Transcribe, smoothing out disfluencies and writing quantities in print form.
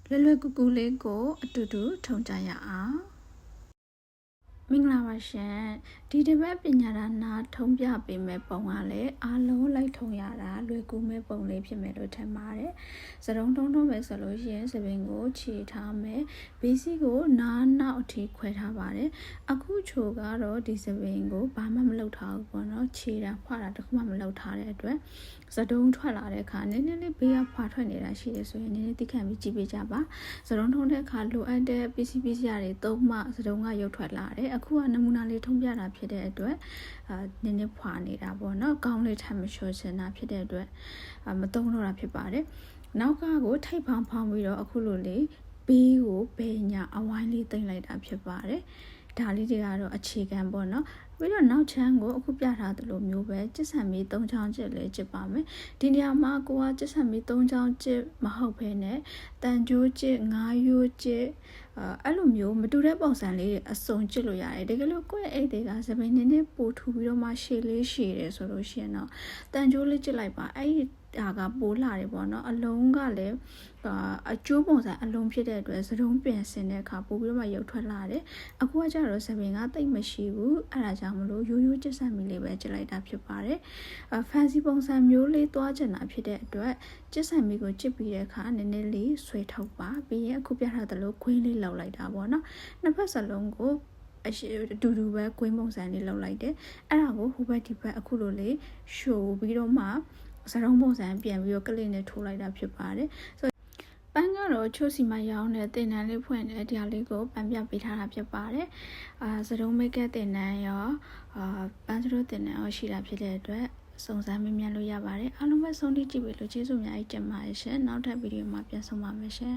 လွယ်လွယ်ကူကူလေးကိုအတူတူထုံကြရအောင်မင်္ဂလာပါရှင်ဒီတစ်ပတ်ပညာဒါနာထုံးပြပေးမဲ့ပုံကလည်းအားလုံးလိုက်ထုံရတာလွယ်ကူမဲ့ပုံလေးဖြစ်မယ်လို့ထင်ပါတယ်စတုံးထုံးမယ်ဆိုလို့ရှိရင်စပင်ကိုခြေထားမယ်ဘေးစီကိုနားနောက်အထိခွဲထားပါတယ်အခုချိုကတော့ဒီစပင်ကိုဘာမှမလုပ်ထားဘူးပေါ့နော်ခြေတာဖွာတာတခုမှမလုပ်ထားတဲ့အတွက်စတုံးထွက်လာတဲ့အခါနည်းနည်းလေးဘေးကဖွာထွက်နေတာရှိတယ်ဆိုရင်နည်းနည်းသိခံပြီးကြည့်ပေးကြပါစတုံးထုံးတဲ့အခါလိုအပ်တဲ့ပစ္စည်းတွေသုံးမှစတုံးကရုပ်ထွက်လာတယ်အခုကနမူနာလေးထုံးပြတာဖြစ်တဲ့အတွက်နည်းနည်းဖွာနေတာပေါ့နော်ကောင်းလေးထပ်မလျှော်ချင်တာဖြစ်တဲ့အတွက်မသုံးတော့တာဖြစ်ပါတယ်နောက်ကကိုထိတ်ဖောင်းပြီးတော့အခုလိုလေးဘေးကိုဘယ်ညာအဝိုင်းလေးတင်လိုက်တာဖြစ်ပါတယ်ဒါလေးတွေကတော့အခြေခံပေါ့နော်ပြီးတော့နောက်ချမ်းကိုအခုပြထားသလိုမျိုးပဲကျစ်ဆန်မီ3ချောင်းကျစ်လေးကျစ်ပါမယ်ဒီနေရာမှာကိုကကျစ်ဆန်မီ3ချောင်းကျစ်မဟုတ်ဘဲနဲ့တန်ကြိုးကျစ်9ရိုးကျစ်အဲ့လိုမျိုးမတူတဲ့ပုံစံလေးတွေအစုံကျစ်လို့ရတယ်တကယ်လို့ကိုယ့်ရဲ့အိတ်တွေကစပင်းနည်းနည်းပိုထူပြီးတော့မှရှည်လေးရှည်တယ်ဆိုလို့ရှိရင်တော့တန်ကြိုးလေးကျစ်လိုက်ပါအဲ့ဒီဒါကပိုးလာတယ်ပေါ့နော်အလုံးကလည်းအကျိုးပုံစံအလုံးဖြစ်တဲ့အတွက်စတုံးပြင်ဆင်တဲ့အခါပို့ပြီးတော့မှရုပ်ထွက်လာတယ်အခုကကျတော့စပင်ကတိတ်မရှိဘူးအဲ့ဒါကြောင့်မလို့ရိုးရိုးကျစ်ဆန်မီလေးပဲကျစ်လိုက်တာဖြစ်ပါတယ်fancy ပုံစံမျိုးလေးသွားချင်တာဖြစ်တဲ့အတွက်ကျစ်ဆန်မီကိုကျစ်ပြီးတဲ့အခါနည်းနည်းလေးဆွဲထုတ်ပါပြီးရင်အခုပြထားသလိုခွင်းလေးလောက်လိုက်တာပေါ့နော်နှစ်ဖက်စလုံးကိုအတူတူပဲကွင်းပုံစံလေးလောက်လိုက်တယ်အဲ့ဒါကိုဟိုဘက်ဒီဘက်အခုလိုလေးရှိုးပြီးတော့မှစတုံးပုံစံပြန်ပြီးတော့ကလစ်နဲ့ထိုးလိုက်တာဖြစ်ပါတယ်ဆိုပန်းကတော့ချိုးစီမရောင်းတဲ့တင်တန်းလေးဖွင့်တဲ့ဒီဟာလေးကိုပန်းပြပေးထားတာဖြစ်ပါတယ်စတုံးမိတ်ကတင်တန်းရောပန်းစရိုးတင်တန်းရောရှိတာဖြစ်တဲ့အတွက်စုံစမ်းမြင်လို့ရပါတယ်အားလုံးပဲဆုံးဖြတ်ကြည့်ပြီလို့ကျေးဇူးအများကြီးတင်ပါတယ်ရှင်နောက်ထပ်ဗီဒီယိုမှာပြန်ဆုံပါမယ်ရှင်